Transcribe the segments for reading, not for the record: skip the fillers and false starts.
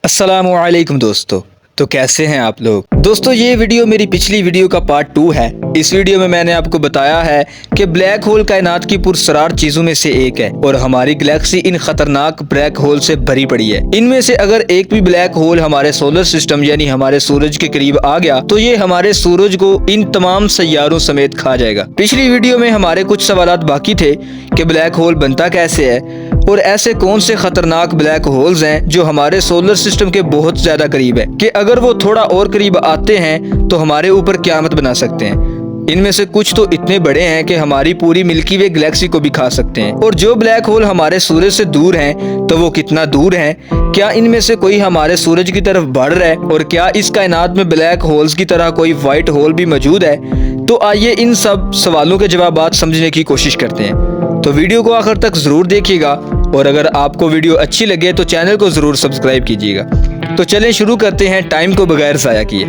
अस्सलामुअलैकुम दोस्तों। तो कैसे हैं आप लोग दोस्तों। ये वीडियो मेरी पिछली वीडियो का पार्ट 2 है। इस वीडियो में मैंने आपको बताया है कि ब्लैक होल कायनात की पुरस्रार चीजों में से एक है और हमारी गैलेक्सी इन खतरनाक ब्लैक होल से भरी पड़ी है। इनमें से अगर एक भी ब्लैक होल हमारे सोलर सिस्टम यानी हमारे सूरज के करीब आ गया तो ये हमारे सूरज को इन तमाम सैयारों समेत खा जाएगा। पिछली वीडियो में हमारे कुछ सवालात बाकी थे कि ब्लैक होल बनता कैसे है और ऐसे कौन से खतरनाक ब्लैक होल्स हैं जो हमारे सोलर सिस्टम के बहुत ज्यादा करीब है कि अगर वो थोड़ा और करीब आते हैं तो हमारे ऊपर क़यामत बना सकते हैं। इनमें से कुछ तो इतने बड़े हैं कि हमारी पूरी मिल्की वे गैलेक्सी को भी खा सकते हैं। और जो ब्लैक होल हमारे सूरज से दूर हैं तो वो कितना दूर हैं, क्या इनमें से कोई हमारे सूरज की तरफ बढ़ रहा है और क्या इस कायनात में ब्लैक होल्स की तरह कोई व्हाइट होल भी मौजूद है। तो आइए इन सब सवालों के जवाब समझने की कोशिश करते हैं। तो वीडियो को आखिर तक जरूर देखिएगा और अगर आपको वीडियो अच्छी लगे तो चैनल को जरूर सब्सक्राइब कीजिएगा। तो चलें शुरू करते हैं टाइम को बगैर ज़ाया किए।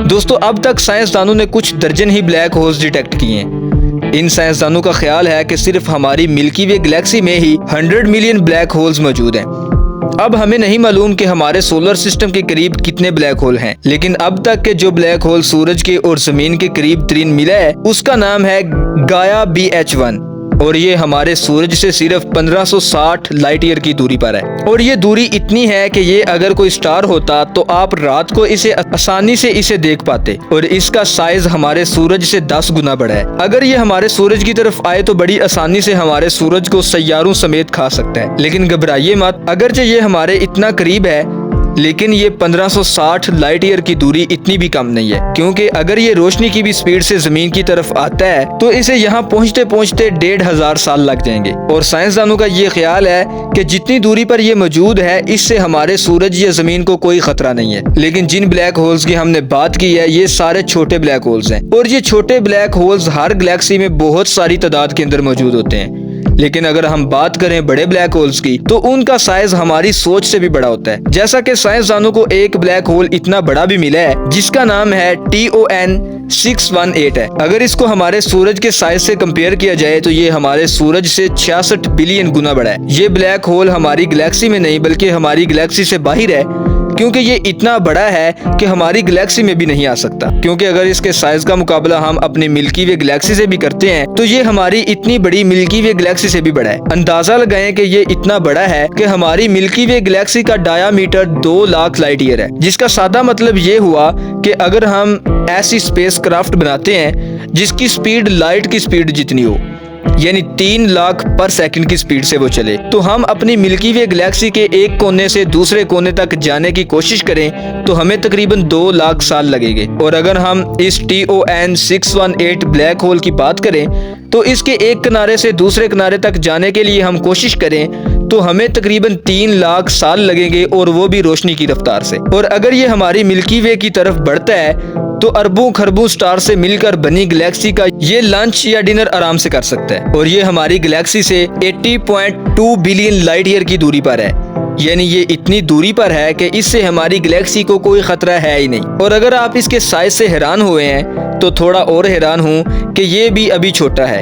दोस्तों अब तक साइंसदानों ने कुछ दर्जन ही ब्लैक होल्स डिटेक्ट किए हैं। इन साइंसदानों का ख्याल है कि सिर्फ हमारी मिल्की वे गैलेक्सी में ही 100 मिलियन ब्लैक होल्स मौजूद हैं। अब हमें नहीं मालूम कि हमारे सोलर सिस्टम के करीब कितने ब्लैक होल हैं, लेकिन अब तक के जो ब्लैक होल सूरज के और जमीन के करीब तरीन मिला है उसका नाम है गाया BH1 और ये हमारे सूरज से सिर्फ 1560 लाइट ईयर की दूरी पर है। और ये दूरी इतनी है कि ये अगर कोई स्टार होता तो आप रात को इसे आसानी से इसे देख पाते और इसका साइज हमारे सूरज से 10 गुना बड़ा है। अगर ये हमारे सूरज की तरफ आए तो बड़ी आसानी से हमारे सूरज को सैयारों समेत खा सकता है। लेकिन घबराइए मत, अगरचे ये हमारे इतना करीब है लेकिन ये 1560 लाइट ईयर की दूरी इतनी भी कम नहीं है, क्योंकि अगर ये रोशनी की भी स्पीड से जमीन की तरफ आता है तो इसे यहाँ पहुँचते पहुँचते 1500 साल लग जाएंगे। और साइंसदानों का ये ख्याल है कि जितनी दूरी पर ये मौजूद है इससे हमारे सूरज या जमीन को कोई खतरा नहीं है। लेकिन जिन ब्लैक होल्स की हमने बात की है ये सारे छोटे ब्लैक होल्स हैं और ये छोटे ब्लैक होल्स हर गैलेक्सी में बहुत सारी तादाद के अंदर मौजूद होते हैं। लेकिन अगर हम बात करें बड़े ब्लैक होल्स की तो उनका साइज हमारी सोच से भी बड़ा होता है। जैसा कि साइंसदानों को एक ब्लैक होल इतना बड़ा भी मिला है जिसका नाम है TON 618 है। अगर इसको हमारे सूरज के साइज से कंपेयर किया जाए तो ये हमारे सूरज से 66 बिलियन गुना बड़ा है। ये ब्लैक होल हमारी गैलेक्सी में नहीं बल्कि हमारी गैलेक्सी से बाहर है, क्योंकि ये इतना बड़ा है कि हमारी गैलेक्सी में भी नहीं आ सकता। क्योंकि अगर इसके साइज का मुकाबला हम अपनी मिल्की वे गैलेक्सी से भी करते हैं तो ये हमारी इतनी बड़ी मिल्की वे गैलेक्सी से भी बड़ा है। अंदाजा लगाएं कि ये इतना बड़ा है कि हमारी मिल्की वे गैलेक्सी का डायामीटर 2 लाख लाइट ईयर है, जिसका सादा मतलब ये हुआ कि अगर हम ऐसी स्पेस क्राफ्ट बनाते हैं जिसकी स्पीड लाइट की स्पीड जितनी हो यानी 3 लाख पर सेकंड की स्पीड से वो चले तो हम अपनी मिल्की वे गैलेक्सी के एक कोने से दूसरे कोने तक जाने की कोशिश करें तो हमें तकरीबन 2 लाख साल लगेंगे। और अगर हम इस TON 618 ब्लैक होल की बात करें तो इसके एक किनारे से दूसरे किनारे तक जाने के लिए हम कोशिश करें तो हमें तकरीबन 3 लाख साल लगेंगे और वो भी रोशनी की रफ्तार से। और अगर ये हमारी मिल्की वे की तरफ बढ़ता है तो अरबों खरबों स्टार से मिलकर बनी गैलेक्सी का ये लंच या डिनर आराम से कर सकता है। और ये हमारी गैलेक्सी से 80.2 बिलियन लाइट ईयर की दूरी पर है, यानी ये इतनी दूरी पर है कि इससे हमारी गैलेक्सी को कोई खतरा है ही नहीं। और अगर आप इसके साइज से हैरान हुए हैं तो थोड़ा और हैरान हूँ कि ये भी अभी छोटा है।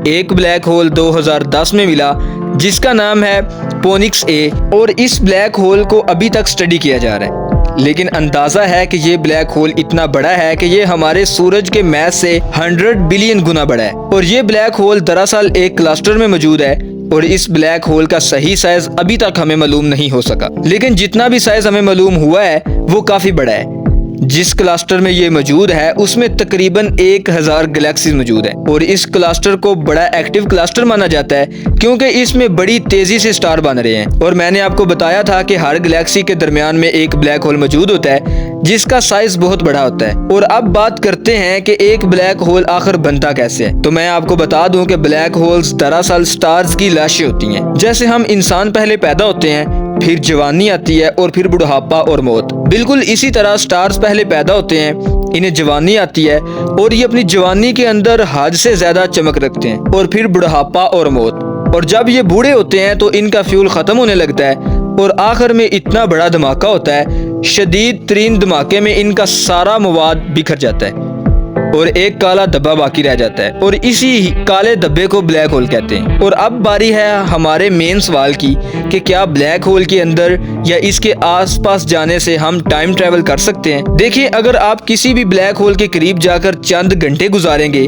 एक ब्लैक होल 2010 में मिला जिसका नाम है पोनिक्स A और इस ब्लैक होल को अभी तक स्टडी किया जा रहा है। लेकिन अंदाजा है कि ये ब्लैक होल इतना बड़ा है कि ये हमारे सूरज के मैस से 100 बिलियन गुना बड़ा है। और ये ब्लैक होल दरअसल एक क्लस्टर में मौजूद है और इस ब्लैक होल का सही साइज अभी तक हमें मालूम नहीं हो सका। लेकिन जितना भी साइज हमें मालूम हुआ है वो काफी बड़ा है। जिस क्लस्टर में ये मौजूद है उसमें तकरीबन 1000 गैलेक्सीज मौजूद है और इस क्लस्टर को बड़ा एक्टिव क्लस्टर माना जाता है क्योंकि इसमें बड़ी तेजी से स्टार बन रहे हैं। और मैंने आपको बताया था कि हर गैलेक्सी के दरमियान में एक ब्लैक होल मौजूद होता है जिसका साइज बहुत बड़ा होता है। और अब बात करते हैं कि एक ब्लैक होल आखिर बनता कैसे है। तो मैं आपको बता दूं कि ब्लैक होल्स दरअसल स्टार्स की लाशें होती हैं। जैसे हम इंसान पहले पैदा होते हैं, फिर जवानी आती है और फिर बुढ़ापा और मौत। बिल्कुल इसी तरह स्टार्स पहले पैदा होते हैं, इन्हें जवानी आती है और ये अपनी जवानी के अंदर हद से ज्यादा चमक रखते हैं और फिर बुढ़ापा और मौत। और जब ये बूढ़े होते हैं तो इनका फ्यूल खत्म होने लगता है और आखिर में इतना बड़ा धमाका होता है, शदीद तरीन धमाके में इनका सारा मवाद बिखर जाता है और एक काला धब्बा बाकी रह जाता है और इसी काले धब्बे को ब्लैक होल कहते हैं। और अब बारी है हमारे मेन सवाल की कि क्या ब्लैक होल के अंदर या इसके आसपास जाने से हम टाइम ट्रेवल कर सकते हैं। देखिए, अगर आप किसी भी ब्लैक होल के करीब जाकर चंद घंटे गुजारेंगे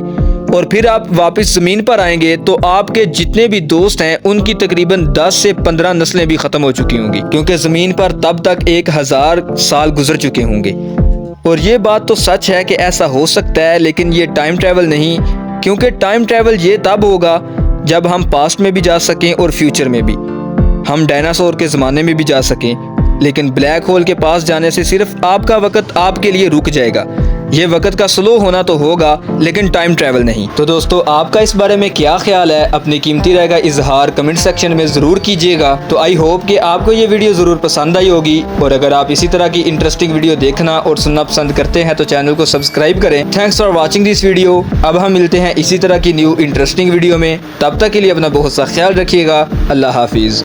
और फिर आप वापस जमीन पर आएंगे तो आपके जितने भी दोस्त हैं उनकी तकरीबन 10 से 15 नस्लें भी खत्म हो चुकी होंगी, क्योंकि जमीन पर तब तक 1000 साल गुजर चुके होंगे। और ये बात तो सच है कि ऐसा हो सकता है, लेकिन ये टाइम ट्रैवल नहीं, क्योंकि टाइम ट्रैवल ये तब होगा जब हम पास्ट में भी जा सकें और फ्यूचर में भी। हम डायनासोर के ज़माने में भी जा सकें, लेकिन ब्लैक होल के पास जाने से सिर्फ आपका वक्त आपके लिए रुक जाएगा। ये वक्त का स्लो होना तो होगा, लेकिन टाइम ट्रैवल नहीं। तो दोस्तों, आपका इस बारे में क्या ख्याल है? अपनी कीमती राय का इजहार कमेंट सेक्शन में ज़रूर कीजिएगा। तो आई होप कि आपको ये वीडियो ज़रूर पसंद आई होगी, और अगर आप इसी तरह की इंटरेस्टिंग वीडियो देखना और सुनना पसंद करते हैं तो चैनल को सब्सक्राइब करें। Thanks for watching this video. अब हम मिलते हैं इसी तरह की न्यू इंटरेस्टिंग वीडियो में। तब तक के लिए अपना बहुत सा ख्याल रखिएगा। अल्लाह हाफिज़।